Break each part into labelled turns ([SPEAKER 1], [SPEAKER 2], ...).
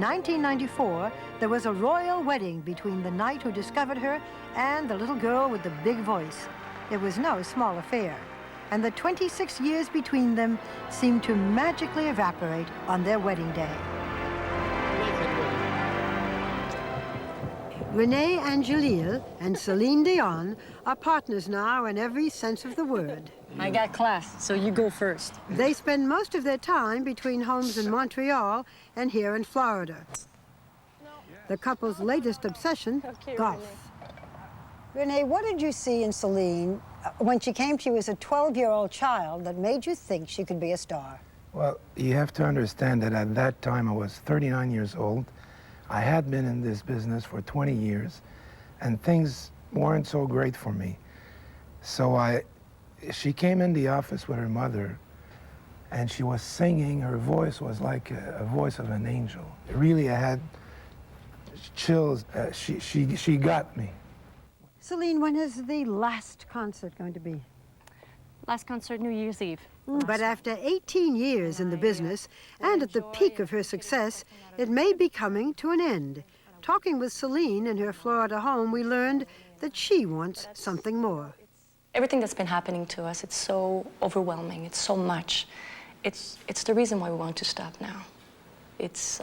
[SPEAKER 1] 1994, there was a royal wedding between the knight who discovered her and the little girl with the big voice. It was no small affair, and the 26 years between them seemed to magically evaporate on their wedding day. Rene Angelil and Celine Dion are partners now in every sense of the word.
[SPEAKER 2] I got class, so you go first.
[SPEAKER 1] They spend most of their time between homes in Montreal and here in Florida. The couple's latest obsession, golf. Rene, what did you see in Celine when she came to you as a 12-year-old child that made you think she could be a star?
[SPEAKER 3] Well, you have to understand that at that time I was 39 years old. I had been in this business for 20 years, and things weren't so great for me. So she came in the office with her mother, and she was singing. Her voice was like a voice of an angel. Really, I had chills. She got me.
[SPEAKER 1] Celine, when is the last concert going to be?
[SPEAKER 2] Last concert, New Year's Eve.
[SPEAKER 1] But after 18 years in the business, and at the peak of her success, it may be coming to an end. Talking with Celine in her Florida home, we learned that she wants something more.
[SPEAKER 4] Everything that's been happening to us, it's so overwhelming, it's so much. It's the reason why we want to stop now. It's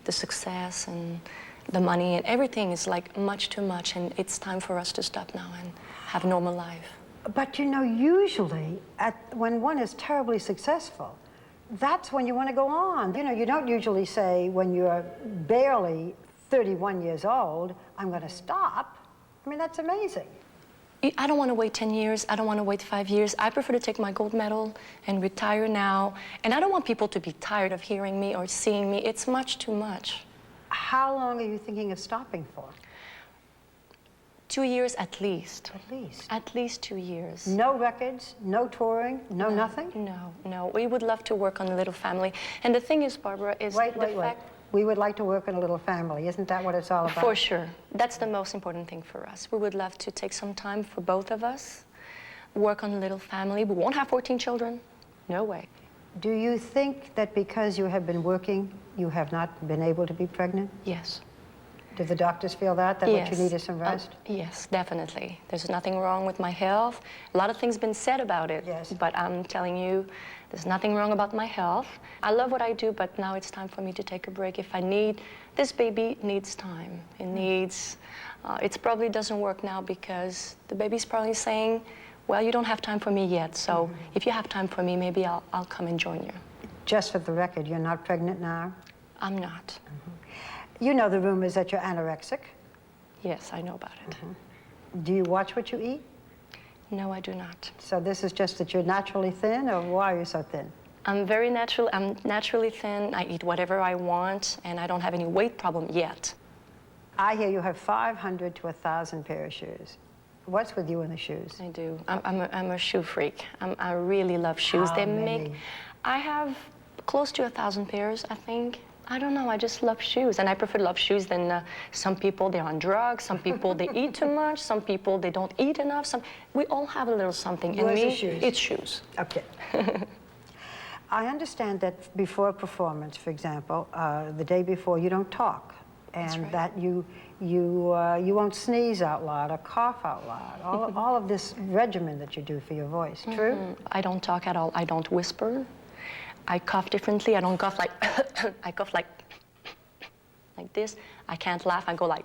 [SPEAKER 4] the success and the money and everything is like much too much, and it's time for us to stop now and have a normal life.
[SPEAKER 1] But you know, usually when one is terribly successful, that's when you want to go on. You know, you don't usually say when you're barely 31 years old, I'm going to stop. I mean, that's amazing.
[SPEAKER 4] I don't want to wait 10 years. I don't want to wait 5 years. I prefer to take my gold medal and retire now. And I don't want people to be tired of hearing me or seeing me. It's much too much.
[SPEAKER 1] How long are you thinking of stopping for?
[SPEAKER 4] 2 years at least.
[SPEAKER 1] At least?
[SPEAKER 4] At least 2 years.
[SPEAKER 1] No records, no touring, no nothing?
[SPEAKER 4] No. We would love to work on a little family. And the thing is, Barbara, is
[SPEAKER 1] Wait.
[SPEAKER 4] fact...
[SPEAKER 1] We would like to work in a little family. Isn't that what it's all about?
[SPEAKER 4] For sure. That's the most important thing for us. We would love to take some time for both of us, work on a little family. We won't have 14 children. No way.
[SPEAKER 1] Do you think that because you have been working, you have not been able to be pregnant?
[SPEAKER 4] Yes.
[SPEAKER 1] Do the doctors feel that
[SPEAKER 4] Yes.
[SPEAKER 1] what you need is some rest?
[SPEAKER 4] Yes, definitely. There's nothing wrong with my health. A lot of things been said about it.
[SPEAKER 1] Yes.
[SPEAKER 4] But I'm telling you, there's nothing wrong about my health. I love what I do, but now it's time for me to take a break. If I need, this baby needs time. It needs, it probably doesn't work now because the baby's probably saying, well, you don't have time for me yet. So if you have time for me, maybe I'll come and join you.
[SPEAKER 1] Just for the record, you're not pregnant now?
[SPEAKER 4] I'm not.
[SPEAKER 1] You know the rumors that you're anorexic.
[SPEAKER 4] Yes, I know about it.
[SPEAKER 1] Do you watch what you eat?
[SPEAKER 4] No, I do not.
[SPEAKER 1] So this is just that you're naturally thin, or why are you so thin?
[SPEAKER 4] I'm very natural. I'm naturally thin. I eat whatever I want, and I don't have any weight problem yet.
[SPEAKER 1] I hear you have 500 to 1,000 pair of shoes. What's with you and the shoes?
[SPEAKER 4] I do. I'm a shoe freak. I really love shoes.
[SPEAKER 1] How many?
[SPEAKER 4] I have close to 1,000 pairs, I think. I don't know, I just love shoes, and I prefer to love shoes than some people, they're on drugs, some people, they eat too much, some people, they don't eat enough. We all have a little something.
[SPEAKER 1] Yours
[SPEAKER 4] and me,
[SPEAKER 1] is shoes.
[SPEAKER 4] it's shoes.
[SPEAKER 1] Okay. I understand that before a performance, for example, the day before, you don't talk, and
[SPEAKER 4] right.
[SPEAKER 1] that you won't sneeze out loud or cough out loud. All of this regimen that you do for your voice. True?
[SPEAKER 4] I don't talk at all. I don't whisper. I cough differently. I don't cough like, I cough like this. I can't laugh. I go like,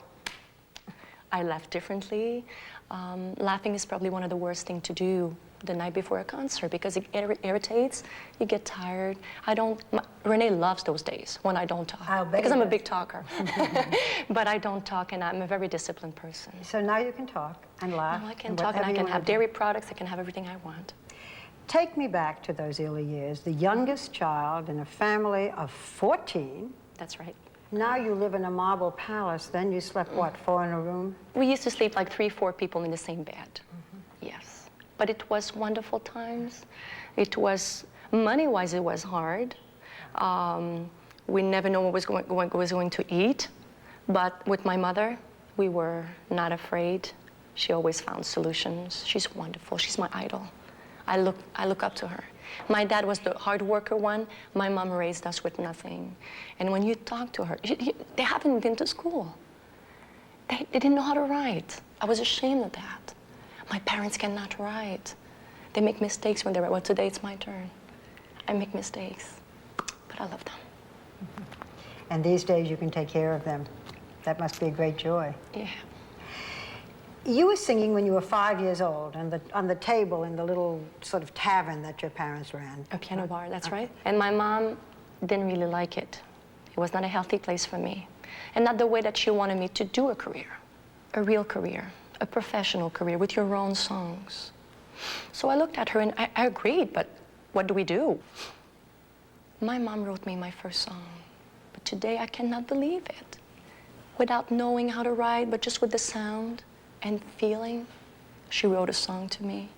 [SPEAKER 4] I laugh differently. Laughing is probably one of the worst things to do the night before a concert because it irritates, you get tired. Rene loves those days when I don't talk because I'm a big talker. But I don't talk, and I'm a very disciplined person.
[SPEAKER 1] So now you can talk and laugh.
[SPEAKER 4] Now I can talk, and I can have dairy products. I can have everything I want.
[SPEAKER 1] Take me back to those early years, the youngest child in a family of 14.
[SPEAKER 4] That's right.
[SPEAKER 1] Now you live in a marble palace, then you slept, what, 4 in a room?
[SPEAKER 4] We used to sleep like 3, 4 people in the same bed. Yes. But it was wonderful times. It was, money-wise, it was hard. We never know what was going to eat. But with my mother, we were not afraid. She always found solutions. She's wonderful. She's my idol. I look up to her. My dad was the hard worker one. My mom raised us with nothing. And when you talk to her, they haven't been to school. They didn't know how to write. I was ashamed of that. My parents cannot write. They make mistakes when they write. Well, today it's my turn. I make mistakes, but I love them.
[SPEAKER 1] And these days you can take care of them. That must be a great joy.
[SPEAKER 4] Yeah.
[SPEAKER 1] You were singing when you were 5 years old on the table in the little sort of tavern that your parents ran.
[SPEAKER 4] A piano bar, that's right. And my mom didn't really like it. It was not a healthy place for me. And not the way that she wanted me to do a career, a real career, a professional career with your own songs. So I looked at her and I agreed, but what do we do? My mom wrote me my first song, but today I cannot believe it. Without knowing how to write, but just with the sound and feeling, she wrote a song to me.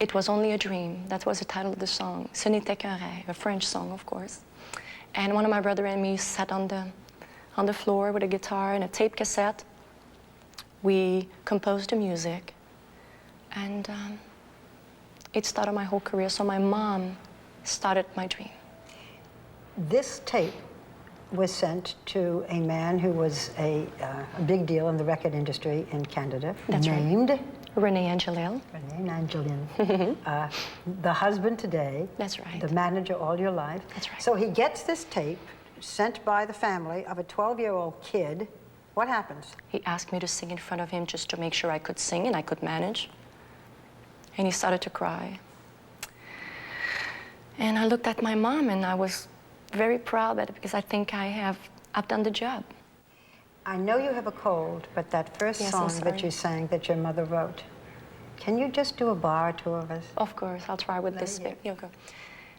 [SPEAKER 4] It was only a dream. That was the title of the song. Ce n'était qu'un rêve, a French song, of course. And one of my brother and me sat on the floor with a guitar and a tape cassette. We composed the music, and it started my whole career. So my mom started my dream.
[SPEAKER 1] This tape was sent to a man who was a big deal in the record industry in Canada.
[SPEAKER 4] That's
[SPEAKER 1] named
[SPEAKER 4] right. Rene Angelil.
[SPEAKER 1] Rene Angelil. The husband today.
[SPEAKER 4] That's right.
[SPEAKER 1] The manager all your life.
[SPEAKER 4] That's right.
[SPEAKER 1] So he gets this tape sent by the family of a 12-year-old kid. What happens?
[SPEAKER 4] He asked me to sing in front of him just to make sure I could sing and I could manage. And he started to cry. And I looked at my mom and I was very proud of it because I think I've done the job.
[SPEAKER 1] I know you have a cold, but that first song that you sang that your mother wrote, can you just do a bar or two of us?
[SPEAKER 4] Of course, I'll try with this bit. You'll go.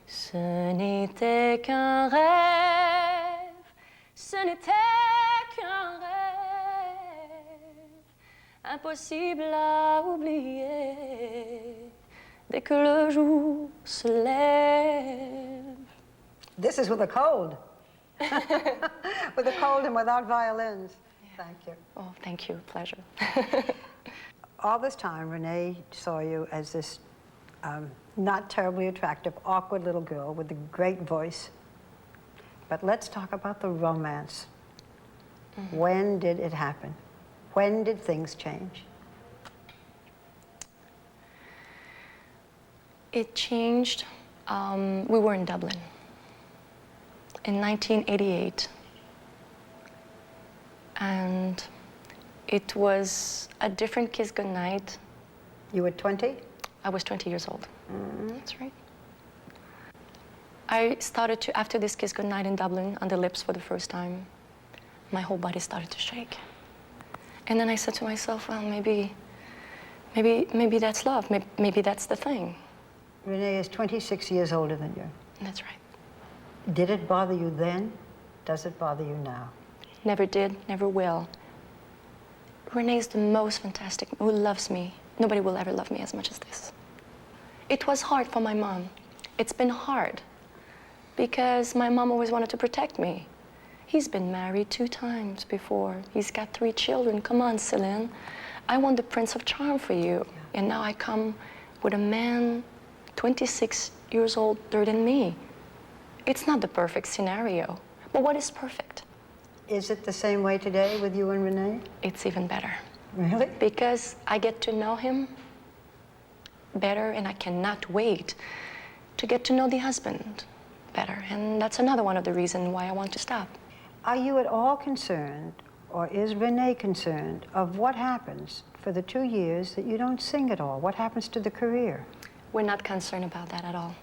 [SPEAKER 4] Ce n'était qu'un rêve, ce n'était qu'un rêve, impossible à oublier, dès que le jour se lève.
[SPEAKER 1] This is with a cold. With a cold and without violins. Yeah. Thank you.
[SPEAKER 4] Oh, thank you. Pleasure.
[SPEAKER 1] All this time, Rene saw you as this not terribly attractive, awkward little girl with a great voice. But let's talk about the romance. Mm-hmm. When did it happen? When did things change?
[SPEAKER 4] It changed. We were in Dublin in 1988. And it was a different Kiss Goodnight.
[SPEAKER 1] You were 20?
[SPEAKER 4] I was 20 years old. Mm-hmm. That's right. I started to, after this Kiss Goodnight in Dublin, on the lips for the first time, my whole body started to shake. And then I said to myself, well, maybe that's love. Maybe that's the thing.
[SPEAKER 1] Rene is 26 years older than you.
[SPEAKER 4] That's right.
[SPEAKER 1] Did it bother you then? Does it bother you now?
[SPEAKER 4] Never did, never will. Rene is the most fantastic, who loves me. Nobody will ever love me as much as this. It was hard for my mom. It's been hard because my mom always wanted to protect me. He's been married 2 times before. He's got 3 children. Come on, Celine. I want the Prince of Charm for you. Yeah. And now I come with a man 26 years older than me. It's not the perfect scenario, but what is perfect?
[SPEAKER 1] Is it the same way today with you and Rene?
[SPEAKER 4] It's even better.
[SPEAKER 1] Really?
[SPEAKER 4] Because I get to know him better, and I cannot wait to get to know the husband better. And that's another one of the reasons why I want to stop.
[SPEAKER 1] Are you at all concerned, or is Rene concerned, of what happens for the 2 years that you don't sing at all? What happens to the career?
[SPEAKER 4] We're not concerned about that at all.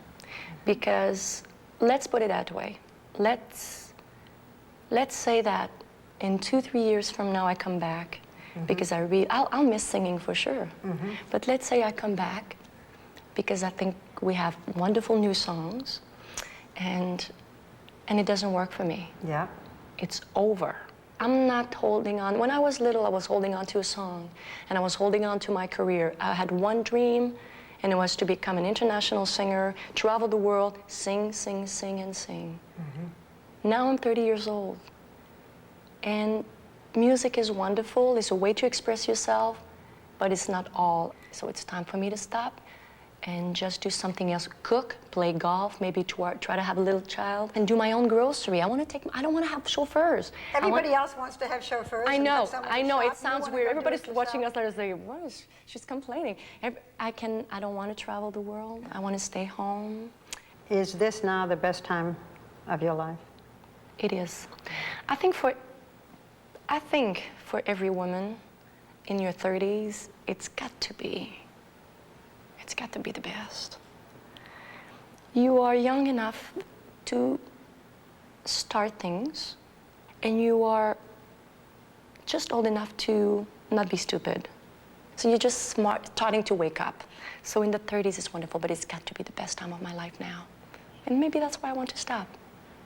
[SPEAKER 4] Because let's put it that way. Let's say that in 2-3 years from now I come back, mm-hmm. because I'll miss singing for sure. Mm-hmm. But let's say I come back because I think we have wonderful new songs, and it doesn't work for me.
[SPEAKER 1] Yeah.
[SPEAKER 4] It's over. I'm not holding on. When I was little, I was holding on to a song, and I was holding on to my career. I had one dream, and it was to become an international singer, travel the world, sing, sing, sing, and sing. Mm-hmm. Now I'm 30 years old, and music is wonderful. It's a way to express yourself, but it's not all. So it's time for me to stop and just do something else. Cook, play golf, maybe try to have a little child, and do my own grocery. I don't want to have chauffeurs.
[SPEAKER 1] Everybody else wants to have chauffeurs.
[SPEAKER 4] I
[SPEAKER 1] and
[SPEAKER 4] know,
[SPEAKER 1] have someone
[SPEAKER 4] I
[SPEAKER 1] to
[SPEAKER 4] know,
[SPEAKER 1] shop.
[SPEAKER 4] it
[SPEAKER 1] You
[SPEAKER 4] sounds
[SPEAKER 1] wanna
[SPEAKER 4] weird.
[SPEAKER 1] go do
[SPEAKER 4] Everybody's
[SPEAKER 1] it
[SPEAKER 4] watching us
[SPEAKER 1] yourself.
[SPEAKER 4] there saying, what is, she's complaining. I don't want to travel the world. I want to stay home.
[SPEAKER 1] Is this now the best time of your life?
[SPEAKER 4] It is. I think for every woman in your 30s, it's got to be the best. You are young enough to start things, and you are just old enough to not be stupid. So you're just starting to wake up. So in the 30s it's wonderful, but it's got to be the best time of my life now. And maybe that's why I want to stop.